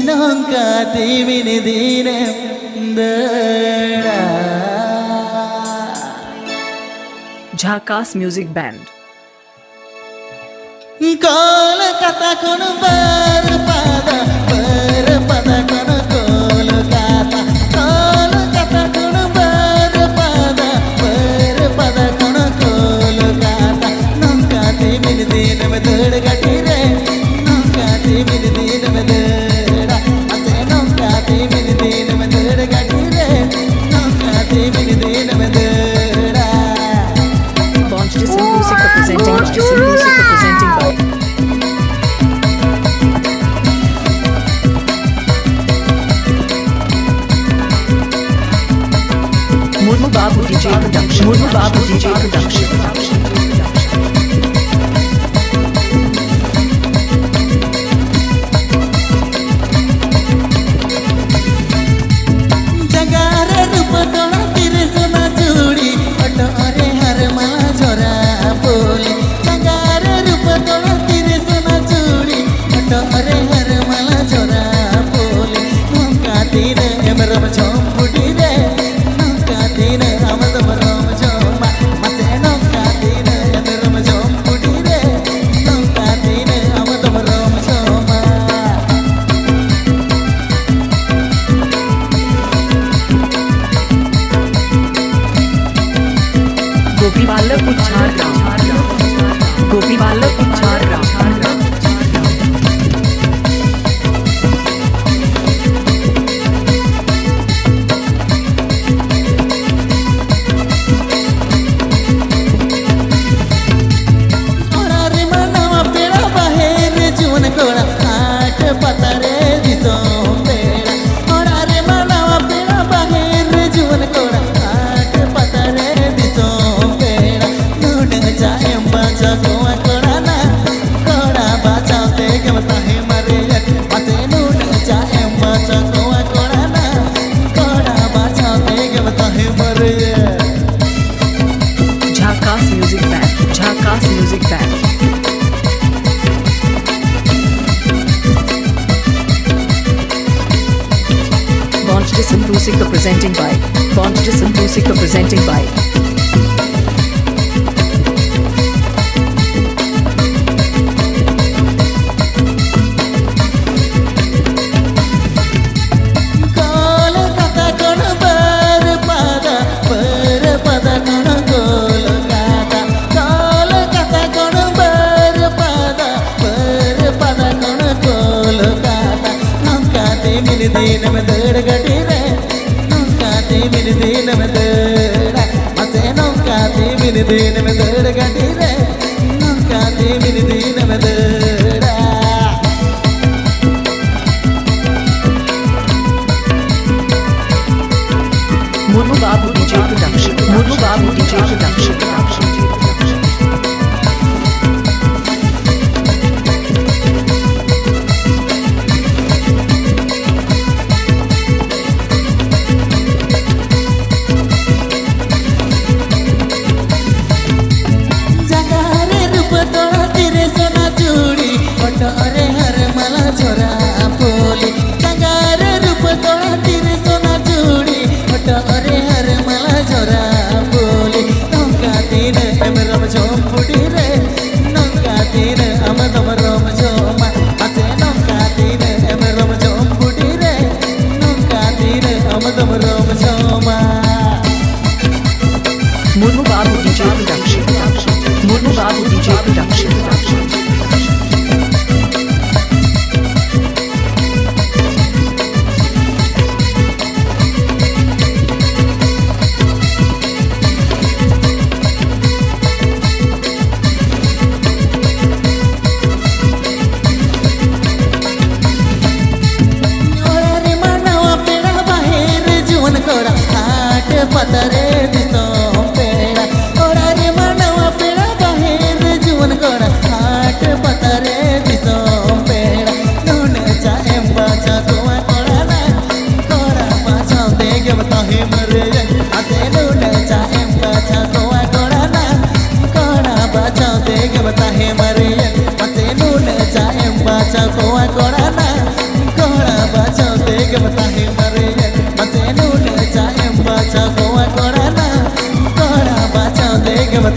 nongka timini dine dera. Jharkas Music Band. Kolkata Khonag Barpada, Barpada kono Kolkata. Kolkata Khonag Barpada, Barpada kono Kolkata. Nongka timini dine me dera gati re, nongka timini dine me dera. Ase nongka timini dine me dera gati re, nongka timini dine me dera. Rusika presenting by Murmu Babu DJ Production. Murmu Babu DJ Production. जगारे रूप तोड़ा तेरे सोना चूड़ी पटोरे हर माला झोरा बोली. जगारे रूप तोड़ा तेरे सोना चूड़ी पटोरे हर माला झोरा बोली. नौका तीन एमरम चौंपुटी रे, नौका तीन आमद मरम चौमा. मसे नौका तीन एमरम चौंपुटी रे, नौका तीन आमद मरम चौमा. गोपी बालक उच्चार राम. गोपी बालक उच्चार Ram. Jharkas Music Band. Jharkas Music Band. Rusika presenting by Rusika presenting by Kolkata Khonag Barpada, Barpada kono Kolkata. Kolkata Khonag Barpada, Barpada kono Kolkata. Nongka timini dine me dera gati re, nongka timini dine me dera. Ase nongka timini dine me dera gati re, nongka timini dine me dera. Murmu Babu DJ Production. Murmu Babu DJ Production. जगारे रूप तोड़ा तेरे सोना चूड़ी पटोरे हर माला झोरा बोली. जगारे रूप तोड़ा तेरे सोना चूड़ी पटोरे हर माला झोरा बोली.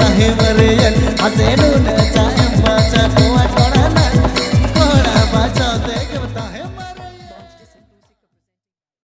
tahe marian ase nun cha